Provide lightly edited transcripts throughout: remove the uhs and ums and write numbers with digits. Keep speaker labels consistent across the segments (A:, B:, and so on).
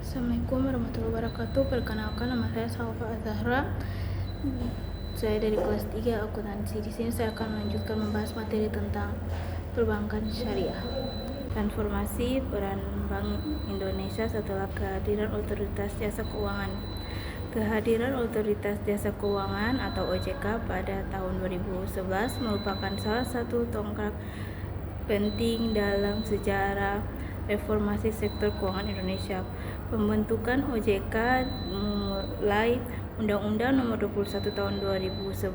A: Assalamualaikum warahmatullahi wabarakatuh. Perkenalkan, nama saya Salva Azahra. Saya dari kelas 3 akuntansi. Di sini saya akan melanjutkan membahas materi tentang perbankan syariah. Transformasi peran Bank Indonesia setelah kehadiran Otoritas Jasa Keuangan. Kehadiran Otoritas Jasa Keuangan atau OJK pada tahun 2011 merupakan salah satu tonggak penting dalam sejarah reformasi sektor keuangan Indonesia. Pembentukan OJK mulai Undang-Undang Nomor 21 Tahun 2011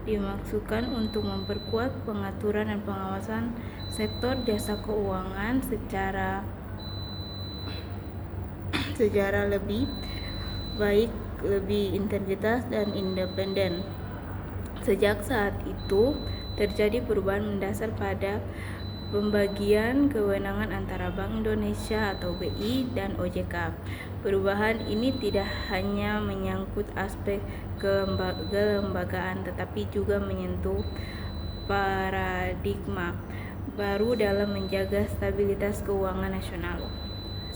A: dimaksudkan untuk memperkuat pengaturan dan pengawasan sektor jasa keuangan secara lebih baik, lebih integritas dan independen. Sejak saat itu terjadi perubahan mendasar pada pembagian kewenangan antara Bank Indonesia atau BI dan OJK. Perubahan ini tidak hanya menyangkut aspek kelembagaan, tetapi juga menyentuh paradigma baru dalam menjaga stabilitas keuangan nasional.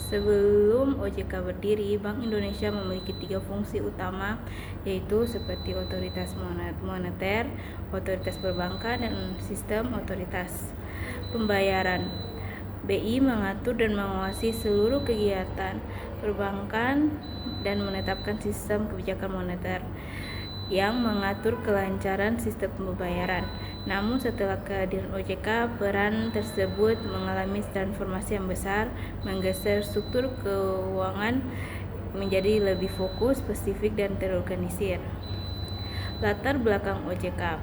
A: Sebelum OJK berdiri, Bank Indonesia memiliki 3 fungsi utama, yaitu seperti otoritas moneter, otoritas perbankan, dan sistem otoritas pembayaran. BI mengatur dan mengawasi seluruh kegiatan perbankan dan menetapkan sistem kebijakan moneter yang mengatur kelancaran sistem pembayaran. Namun setelah kehadiran OJK, peran tersebut mengalami transformasi yang besar, menggeser struktur keuangan menjadi lebih fokus, spesifik, dan terorganisir. Latar belakang OJK.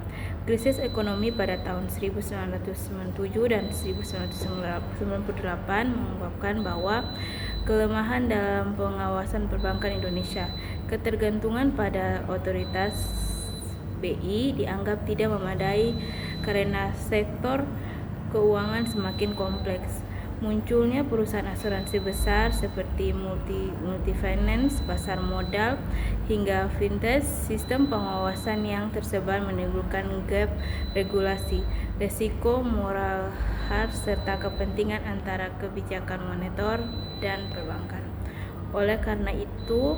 A: Krisis ekonomi pada tahun 1997 dan 1998 menyebabkan bahwa kelemahan dalam pengawasan perbankan Indonesia. Ketergantungan pada otoritas BI dianggap tidak memadai karena sektor keuangan semakin kompleks. Munculnya perusahaan asuransi besar seperti multifinance, pasar modal, hingga fintech. Sistem pengawasan yang tersebar menimbulkan gap regulasi, resiko moral hard, serta kepentingan antara kebijakan moneter dan perbankan. Oleh karena itu,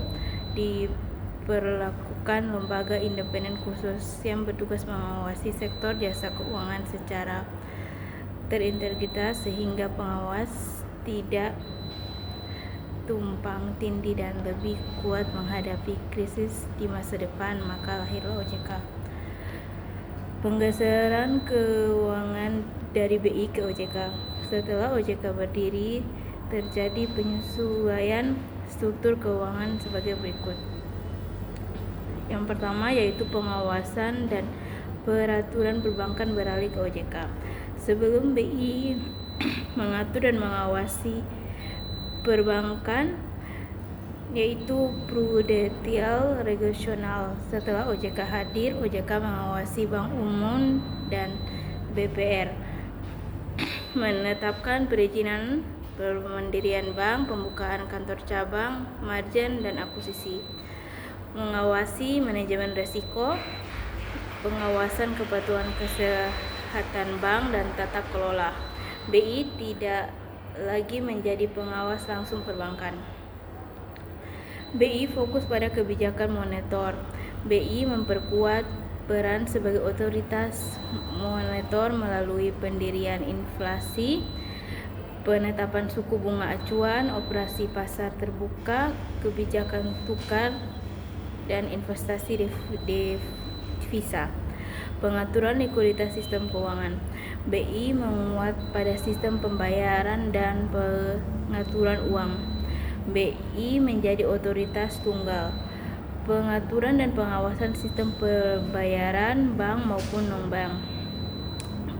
A: diperlakukan lembaga independen khusus yang bertugas mengawasi sektor jasa keuangan secara terintegritas sehingga pengawas tidak tumpang tindih dan lebih kuat menghadapi krisis di masa depan. Maka lahirlah OJK. Penggeseran keuangan dari BI ke OJK. Setelah OJK berdiri, terjadi penyesuaian struktur keuangan sebagai berikut. Yang pertama yaitu pengawasan dan peraturan perbankan beralih ke OJK. Sebelum BI mengatur dan mengawasi perbankan, yaitu prudensial regional. Setelah OJK hadir, OJK mengawasi Bank Umum dan BPR, menetapkan perizinan pendirian bank, pembukaan kantor cabang, margin dan akuisisi, mengawasi manajemen risiko, pengawasan kepatuhan kesehatan bank dan tata kelola. BI tidak lagi menjadi pengawas langsung perbankan. BI fokus pada kebijakan moneter. BI memperkuat peran sebagai otoritas moneter melalui pendirian inflasi, penetapan suku bunga acuan, operasi pasar terbuka, kebijakan tukar dan investasi devisa, pengaturan likuiditas sistem keuangan. BI menguat pada sistem pembayaran dan pengaturan uang. BI menjadi otoritas tunggal, pengaturan dan pengawasan sistem pembayaran bank maupun non-bank,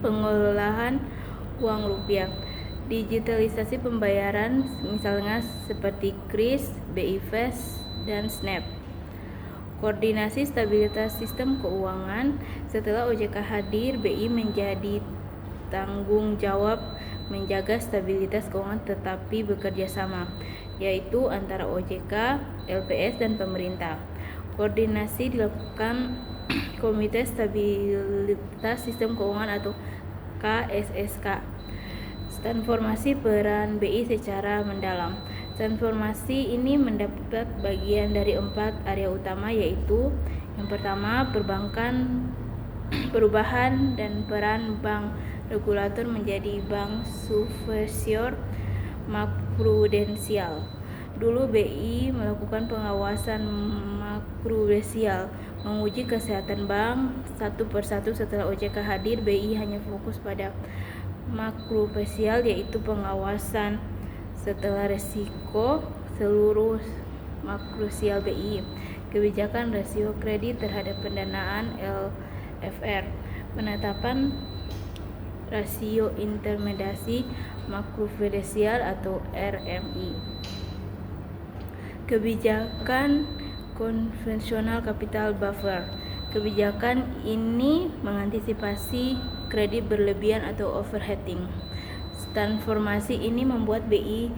A: pengelolaan uang rupiah, digitalisasi pembayaran misalnya seperti KRIS, BI Fast, dan Snap. Koordinasi stabilitas sistem keuangan. Setelah OJK hadir, BI menjadi tanggung jawab menjaga stabilitas keuangan tetapi bekerja sama, yaitu antara OJK, LPS, dan pemerintah. Koordinasi dilakukan Komite Stabilitas Sistem Keuangan atau KSSK Transformasi peran BI secara mendalam. Transformasi ini mendapat bagian dari 4 area utama, yaitu yang pertama, perubahan dan peran bank regulator menjadi bank subversior makroprudensial. Dulu BI melakukan pengawasan makroprudensial, menguji kesehatan bank satu persatu. Setelah OJK hadir, BI hanya fokus pada makroprudensial, yaitu pengawasan setelah risiko seluruh makroprudensial BI, kebijakan rasio kredit terhadap pendanaan LFR, penetapan rasio intermediasi makroprudensial atau RMI, kebijakan konvensional capital buffer. Kebijakan ini mengantisipasi kredit berlebihan atau overheating. Transformasi ini membuat BI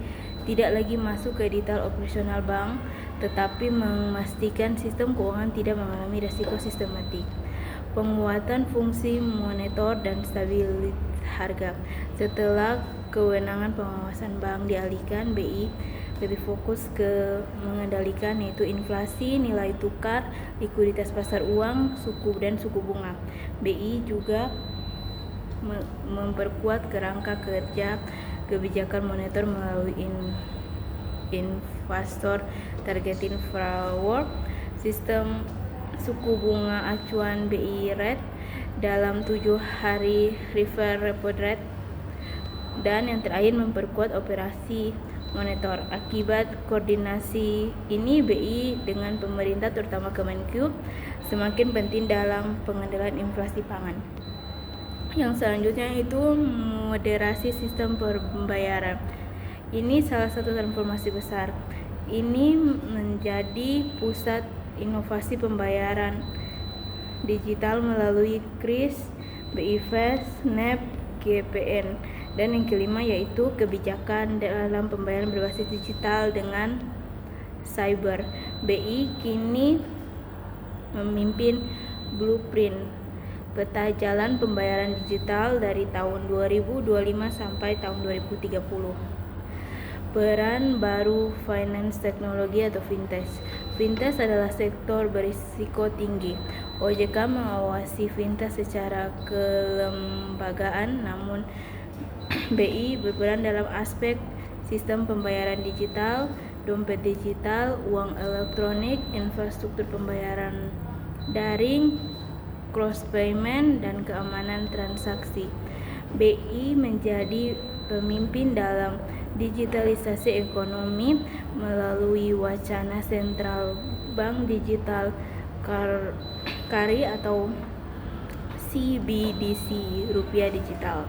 A: tidak lagi masuk ke detail operasional bank, tetapi memastikan sistem keuangan tidak mengalami risiko sistematik. Penguatan fungsi monitor dan stabilitas harga. Setelah kewenangan pengawasan bank dialihkan, BI lebih fokus ke mengendalikan, yaitu inflasi, nilai tukar, likuiditas pasar uang, suku bunga. BI juga memperkuat kerangka kerja kebijakan moneter melalui investor targeting framework, sistem suku bunga acuan BI rate dalam 7 hari reverse repo rate, dan yang terakhir memperkuat operasi moneter. Akibat koordinasi ini, BI dengan pemerintah terutama Kemenq semakin penting dalam pengendalian inflasi pangan. Yang selanjutnya itu moderasi sistem pembayaran. Ini salah satu transformasi besar. Ini menjadi pusat inovasi pembayaran digital melalui KRIS, BI Fast, NEP, GPN. Dan yang kelima yaitu kebijakan dalam pembayaran berbasis digital dengan cyber. BI kini memimpin blueprint peta jalan pembayaran digital dari tahun 2025 sampai tahun 2030. Peran baru finance teknologi atau fintech. Fintech adalah sektor berisiko tinggi. OJK mengawasi fintech secara kelembagaan, namun BI berperan dalam aspek sistem pembayaran digital, dompet digital, uang elektronik, infrastruktur pembayaran daring, cross payment, dan keamanan transaksi. BI menjadi pemimpin dalam digitalisasi ekonomi melalui wacana sentral bank digital Kari atau CBDC, rupiah digital.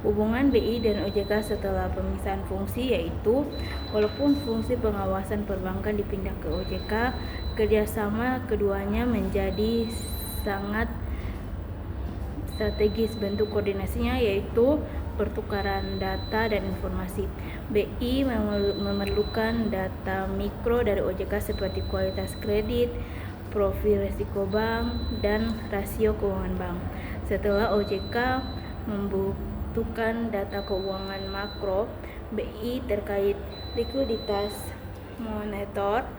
A: Hubungan BI dan OJK setelah pemisahan fungsi, yaitu walaupun fungsi pengawasan perbankan dipindah ke OJK, kerjasama keduanya menjadi sangat strategis. Bentuk koordinasinya yaitu pertukaran data dan informasi. BI memerlukan data mikro dari OJK seperti kualitas kredit, profil risiko bank, dan rasio keuangan bank. Setelah OJK membutuhkan data keuangan makro BI terkait likuiditas moneter.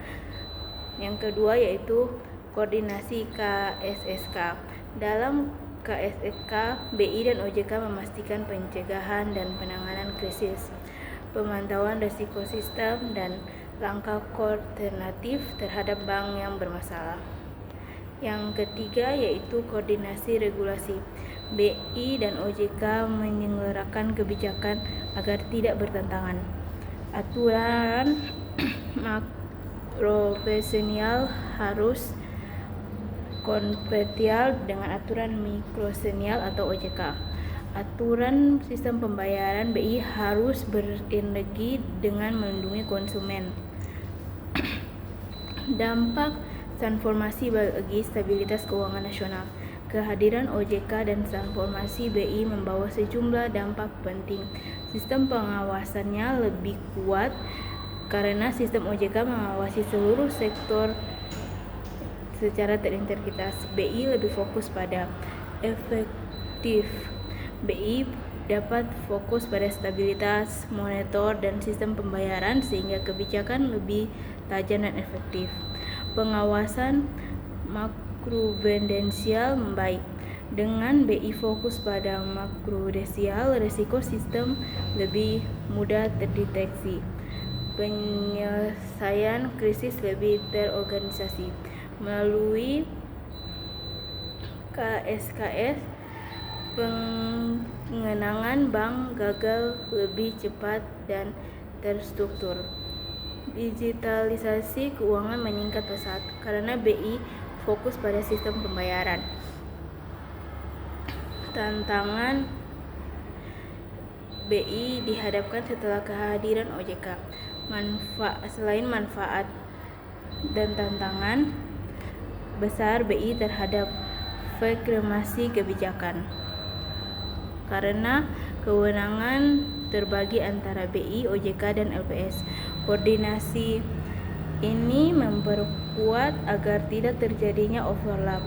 A: Yang kedua yaitu koordinasi KSSK. Dalam KSSK, BI dan OJK memastikan pencegahan dan penanganan krisis, pemantauan risiko sistem, dan langkah koordinatif terhadap bank yang bermasalah. Yang ketiga yaitu koordinasi regulasi. BI dan OJK menyelenggarakan kebijakan agar tidak bertentangan. Aturan makroprudensial harus kompatibil dengan aturan mikroprudensial atau OJK. Aturan sistem pembayaran BI harus berinergi dengan melindungi konsumen. Dampak transformasi bagi stabilitas keuangan nasional. Kehadiran OJK dan transformasi BI membawa sejumlah dampak penting. Sistem pengawasannya lebih kuat karena sistem OJK mengawasi seluruh sektor secara terintegritas. BI lebih fokus pada efektif. BI dapat fokus pada stabilitas moneter dan sistem pembayaran sehingga kebijakan lebih tajam dan efektif. Pengawasan makroprudensial membaik. Dengan BI fokus pada makroprudensial, risiko sistem lebih mudah terdeteksi. Penyelesaian krisis lebih terorganisasi. Melalui KSKS, pengenangan bank gagal lebih cepat dan terstruktur. Digitalisasi keuangan meningkat pesat karena BI fokus pada sistem pembayaran. Tantangan BI dihadapkan setelah kehadiran OJK. Selain manfaat dan tantangan besar BI terhadap fragmentasi kebijakan, karena kewenangan terbagi antara BI, OJK, dan LPS. Koordinasi ini memperkuat agar tidak terjadinya overlap.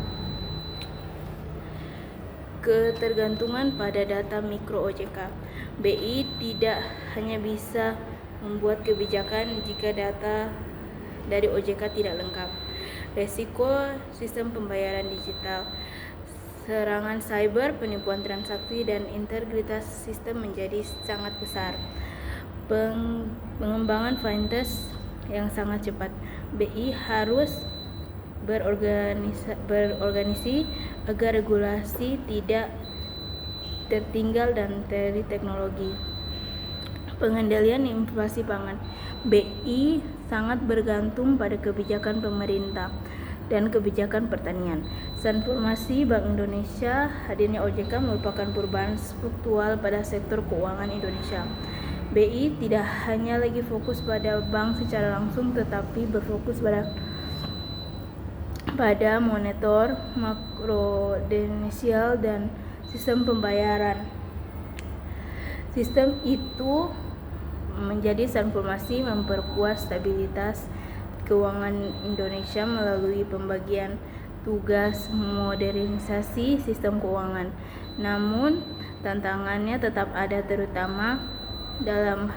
A: Ketergantungan pada data mikro OJK. BI tidak hanya bisa membuat kebijakan jika data dari OJK tidak lengkap. Resiko sistem pembayaran digital. Serangan cyber, penipuan transaksi, dan integritas sistem menjadi sangat besar. Pengembangan fintech yang sangat cepat. BI harus berorganisasi agar regulasi tidak tertinggal dan dari teknologi. Pengendalian inflasi pangan. BI sangat bergantung pada kebijakan pemerintah dan kebijakan pertanian. Transformasi Bank Indonesia, hadirnya OJK merupakan perubahan struktural pada sektor keuangan Indonesia. BI tidak hanya lagi fokus pada bank secara langsung, tetapi berfokus pada moneter, makroprudensial, dan sistem pembayaran. Sistem itu menjadi transformasi memperkuat stabilitas keuangan Indonesia melalui pembagian tugas modernisasi sistem keuangan. Namun, tantangannya tetap ada, terutama dalam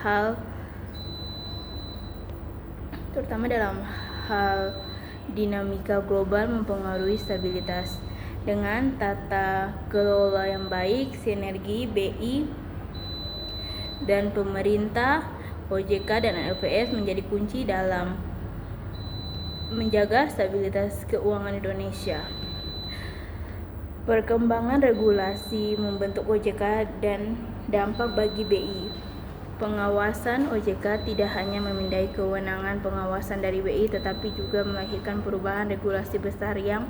A: hal dinamika global mempengaruhi stabilitas. Dengan tata kelola yang baik, sinergi BI dan pemerintah, OJK, dan LPS menjadi kunci dalam menjaga stabilitas keuangan Indonesia. Perkembangan regulasi membentuk OJK dan dampak bagi BI. Pengawasan OJK tidak hanya memindai kewenangan pengawasan dari BI, tetapi juga melahirkan perubahan regulasi besar yang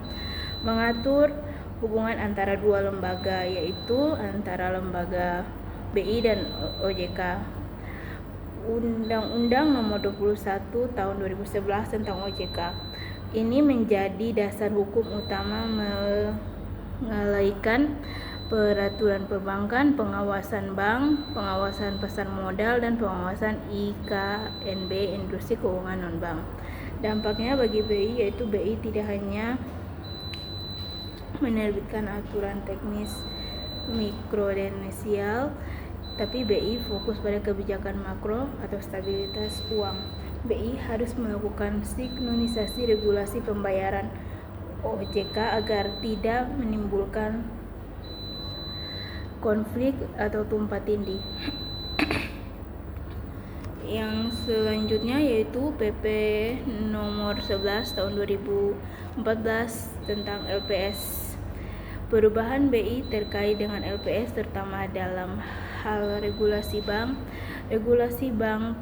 A: mengatur hubungan antara dua lembaga, yaitu antara lembaga BI dan OJK. Undang-Undang Nomor 21 Tahun 2011 tentang OJK ini menjadi dasar hukum utama mengalaihkan peraturan perbankan, pengawasan bank, pengawasan pasar modal, dan pengawasan IKNB, industri keuangan non-bank. Dampaknya bagi BI yaitu BI tidak hanya menerbitkan aturan teknis mikroprudensial, tapi BI fokus pada kebijakan makro atau stabilitas uang. BI harus melakukan sinkronisasi regulasi pembayaran OJK agar tidak menimbulkan konflik atau tumpang tindih. Yang selanjutnya yaitu PP nomor 11 tahun 2014 tentang LPS. Perubahan BI terkait dengan LPS terutama dalam hal regulasi bank,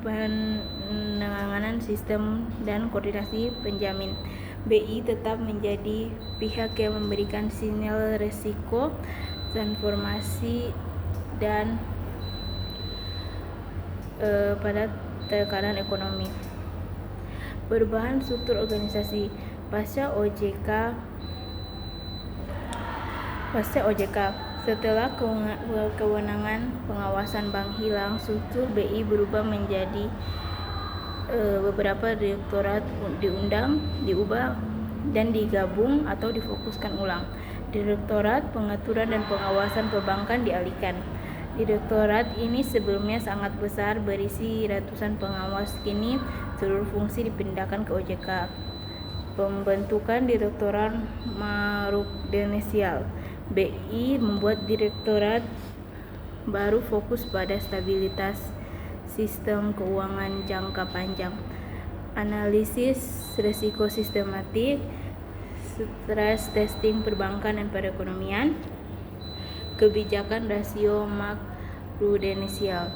A: penanganan sistem, dan koordinasi penjamin. BI tetap menjadi pihak yang memberikan sinyal risiko, transformasi, dan pada tekanan ekonomi. Perubahan struktur organisasi pasca OJK. Setelah kewenangan pengawasan bank hilang, struktur BI berubah menjadi beberapa direktorat diubah dan digabung atau difokuskan ulang. Direktorat Pengaturan dan Pengawasan Perbankan dialihkan. Direktorat ini sebelumnya sangat besar, berisi ratusan pengawas. Kini seluruh fungsi dipindahkan ke OJK. Pembentukan Direktorat Makroprudensial. BI membuat direktorat baru fokus pada stabilitas sistem keuangan jangka panjang, analisis risiko sistematik, stress testing perbankan dan perekonomian, kebijakan rasio makroprudensial.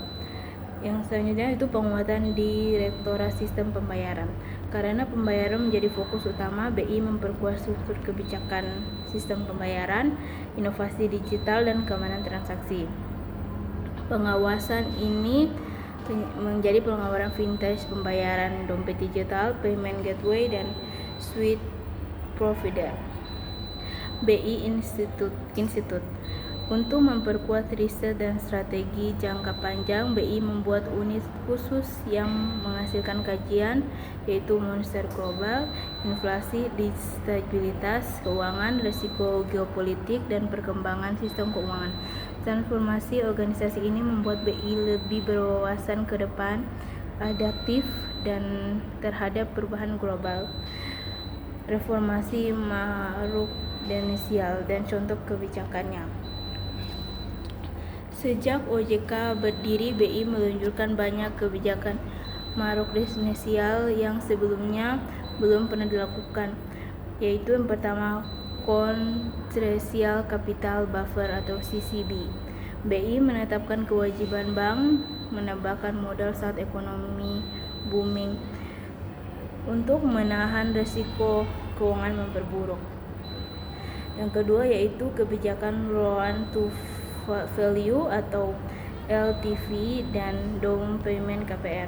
A: Yang selanjutnya itu penguatan Direktorat Sistem Pembayaran. Karena pembayaran menjadi fokus utama, BI memperkuat struktur kebijakan sistem pembayaran, inovasi digital, dan keamanan transaksi. Pengawasan ini menjadi pengawasan vintage pembayaran, dompet digital, payment gateway, dan suite provider. BI Institute. Untuk memperkuat riset dan strategi jangka panjang, BI membuat unit khusus yang menghasilkan kajian, yaitu Monster Global, inflasi, stabilitas keuangan, risiko geopolitik, dan perkembangan sistem keuangan. Transformasi organisasi ini membuat BI lebih berwawasan ke depan, adaptif, dan terhadap perubahan global. Reformasi makroprudensial dan contoh kebijakannya. Sejak OJK berdiri, BI meluncurkan banyak kebijakan makroprudensial yang sebelumnya belum pernah dilakukan, yaitu yang pertama, Constraint Capital Buffer atau CCB. BI menetapkan kewajiban bank menambahkan modal saat ekonomi booming untuk menahan risiko keuangan memperburuk. Yang kedua yaitu kebijakan loan to value atau LTV dan down payment KPR.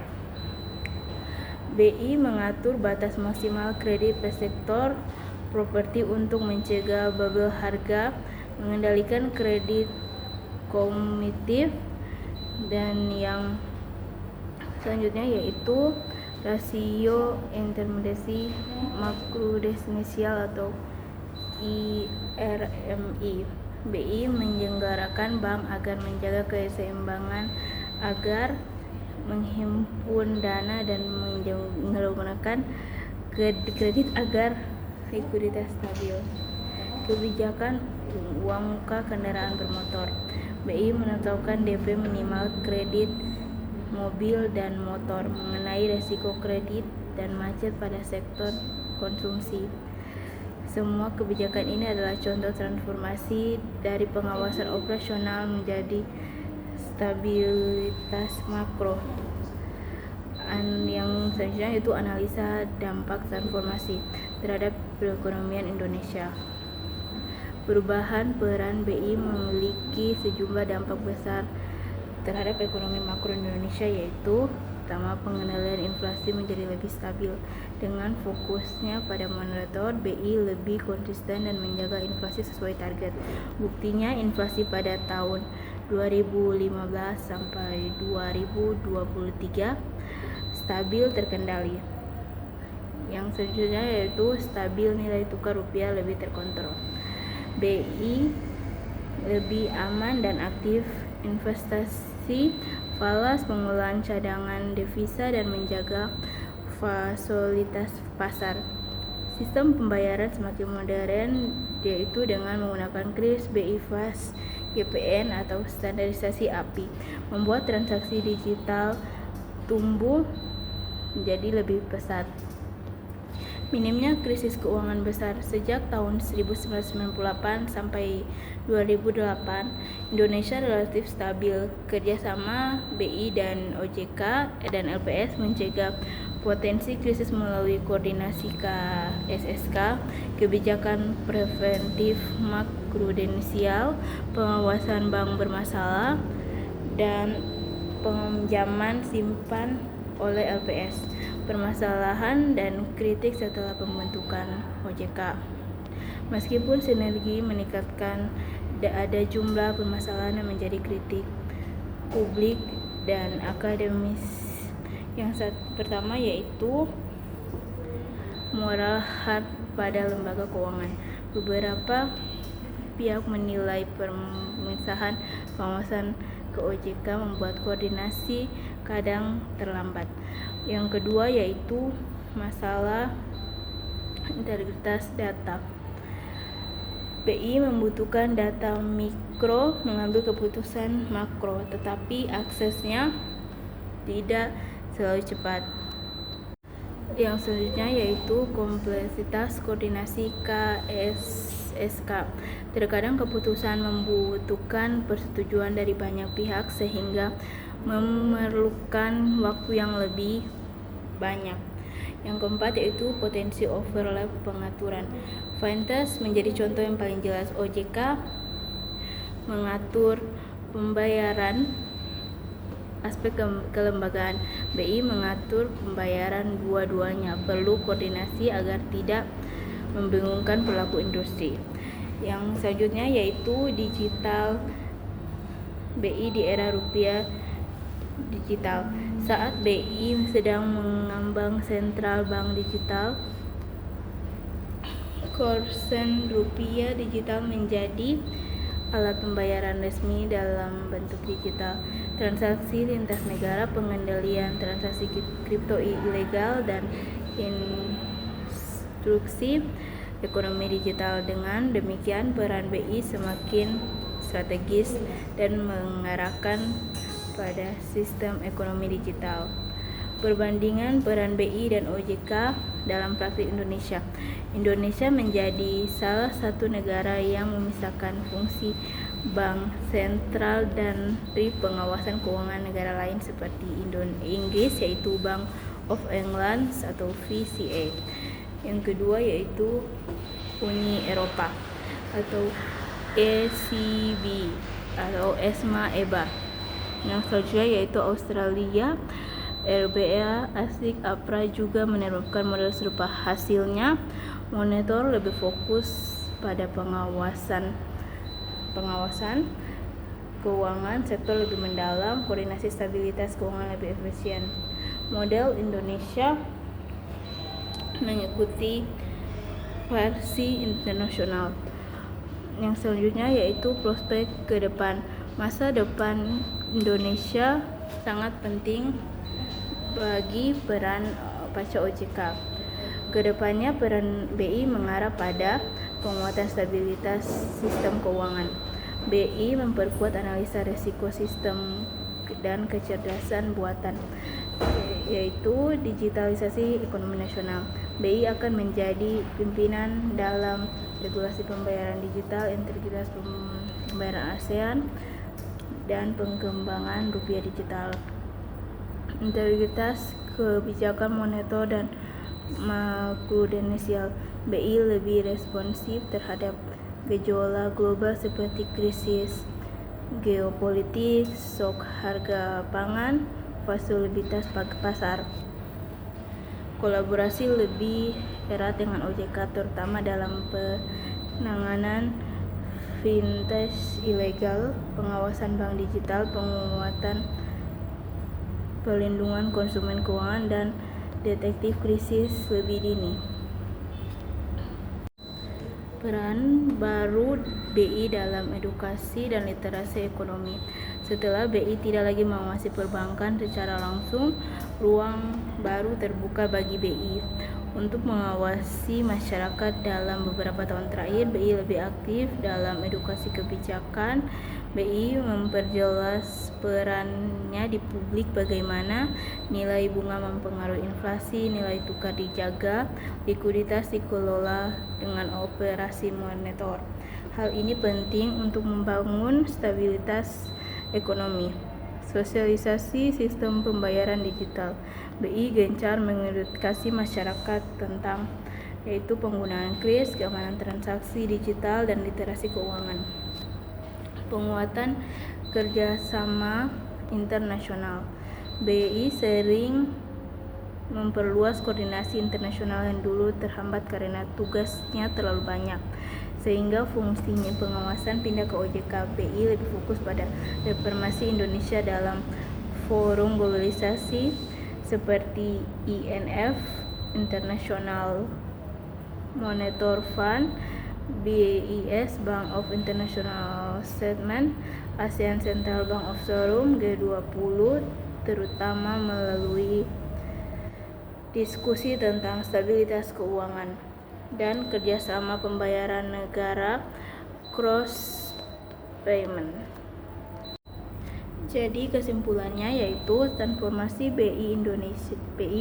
A: BI mengatur batas maksimal kredit per sektor properti untuk mencegah bubble harga, mengendalikan kredit komitif, dan yang selanjutnya yaitu rasio intermediasi makroprudensial atau IRMI. BI menyelenggarakan bank agar menjaga keseimbangan, agar menghimpun dana dan menggunakan kredit agar likuiditas stabil. Kebijakan uang muka kendaraan bermotor. BI menetapkan DP minimal kredit mobil dan motor, mengenai risiko kredit dan macet pada sektor konsumsi. Semua kebijakan ini adalah contoh transformasi dari pengawasan operasional menjadi stabilitas makro. Yang selanjutnya itu analisa dampak transformasi terhadap perekonomian Indonesia. Perubahan peran BI memiliki sejumlah dampak besar terhadap ekonomi makro Indonesia, yaitu pertama, pengendalian inflasi menjadi lebih stabil. Dengan fokusnya pada monitor, BI lebih konsisten dan menjaga inflasi sesuai target. Buktinya, inflasi pada tahun 2015 sampai 2023 stabil terkendali. Yang selanjutnya yaitu stabil nilai tukar rupiah lebih terkontrol. BI lebih aman dan aktif investasi falas, pengelolaan cadangan devisa, dan menjaga fasilitas pasar. Sistem pembayaran semakin modern, yaitu dengan menggunakan KRIS, BI Fast, GPN atau standarisasi API, membuat transaksi digital tumbuh menjadi lebih pesat. Minimnya krisis keuangan besar. Sejak tahun 1998 sampai 2008, Indonesia relatif stabil. Kerjasama BI dan OJK dan LPS mencegah potensi krisis melalui koordinasi KSSK, kebijakan preventif makroprudensial, pengawasan bank bermasalah, dan peminjaman simpan oleh LPS. Permasalahan dan kritik setelah pembentukan OJK. Meskipun sinergi meningkatkan, ada jumlah permasalahan yang menjadi kritik publik dan akademis. Yang pertama yaitu moral hard pada lembaga keuangan. Beberapa pihak menilai pemisahan pengawasan ke OJK membuat koordinasi kadang terlambat. Yang kedua yaitu masalah integritas data. BI membutuhkan data mikro mengambil keputusan makro, tetapi aksesnya tidak selalu cepat. Yang selanjutnya yaitu kompleksitas koordinasi KSSK. Terkadang keputusan membutuhkan persetujuan dari banyak pihak sehingga memerlukan waktu yang lebih banyak. Yang keempat yaitu potensi overlap pengaturan. Fintas menjadi contoh yang paling jelas. OJK mengatur pembayaran aspek kelembagaan, BI mengatur pembayaran, dua-duanya perlu koordinasi agar tidak membingungkan pelaku industri. Yang selanjutnya yaitu digital BI di era rupiah digital. Saat BI sedang mengembang sentral bank digital, kursen rupiah digital menjadi alat pembayaran resmi dalam bentuk digital. Transaksi lintas negara, pengendalian transaksi kripto ilegal, dan instruksi ekonomi digital. Dengan demikian peran BI semakin strategis dan mengarahkan pada sistem ekonomi digital. Perbandingan peran BI dan OJK dalam praktik Indonesia. Indonesia menjadi salah satu negara yang memisahkan fungsi bank sentral dan dari pengawasan keuangan negara lain seperti Inggris, yaitu Bank of England atau VCA. Yang kedua yaitu Uni Eropa atau ECB atau ESMA. Yang selanjutnya yaitu Australia, RBA, ASIC, APRA juga menerapkan model serupa. Hasilnya, monitor lebih fokus pada pengawasan keuangan, sektor lebih mendalam, koordinasi stabilitas keuangan lebih efisien. Model Indonesia mengikuti versi internasional. Yang selanjutnya yaitu prospek ke depan. Masa depan Indonesia sangat penting bagi peran pasca OJK. Kedepannya peran BI mengarah pada penguatan stabilitas sistem keuangan. BI memperkuat analisa risiko sistem dan kecerdasan buatan, yaitu digitalisasi ekonomi nasional. BI akan menjadi pimpinan dalam regulasi pembayaran digital, integritas pembayaran ASEAN, dan pengembangan rupiah digital. Integritas kebijakan moneter dan makroprudensial. BI lebih responsif terhadap gejolak global seperti krisis geopolitik, shock harga pangan, volatilitas pasar. Kolaborasi lebih erat dengan OJK terutama dalam penanganan fintech ilegal, pengawasan bank digital, penguatan perlindungan konsumen keuangan, dan detektif krisis lebih dini. Peran baru BI dalam edukasi dan literasi ekonomi. Setelah BI tidak lagi mengawasi perbankan secara langsung, ruang baru terbuka bagi BI untuk mengawasi masyarakat. Dalam beberapa tahun terakhir, BI lebih aktif dalam edukasi kebijakan. BI memperjelas perannya di publik, bagaimana nilai bunga mempengaruhi inflasi, nilai tukar dijaga, likuiditas dikelola dengan operasi moneter. Hal ini penting untuk membangun stabilitas ekonomi. Sosialisasi sistem pembayaran digital. BI gencar mengedukasi masyarakat tentang yaitu penggunaan kris, keamanan transaksi digital, dan literasi keuangan. Penguatan kerjasama internasional. BI sering memperluas koordinasi internasional yang dulu terhambat karena tugasnya terlalu banyak, sehingga fungsinya pengawasan pindah ke OJK. BI lebih fokus pada reformasi Indonesia dalam forum globalisasi seperti INF, International Monetary Fund, BIS, Bank of International Statement ASEAN Central Bank of Forum G20, terutama melalui diskusi tentang stabilitas keuangan dan kerjasama pembayaran negara cross payment. Jadi kesimpulannya yaitu transformasi BI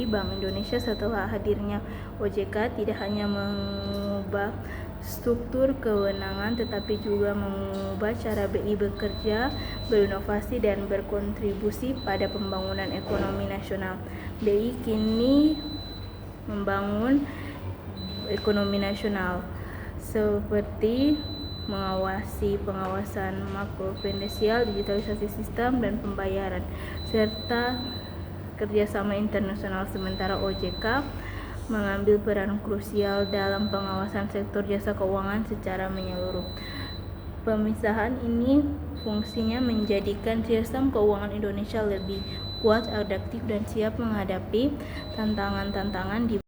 A: Bank Indonesia setelah hadirnya OJK tidak hanya mengubah struktur kewenangan tetapi juga mengubah cara BI bekerja, berinovasi dan berkontribusi pada pembangunan ekonomi nasional. BI kini membangun ekonomi nasional seperti mengawasi pengawasan makroprudensial, digitalisasi sistem dan pembayaran, serta kerjasama internasional. Sementara OJK mengambil peran krusial dalam pengawasan sektor jasa keuangan secara menyeluruh. Pemisahan ini fungsinya menjadikan sistem keuangan Indonesia lebih kuat, adaptif dan siap menghadapi tantangan-tantangan di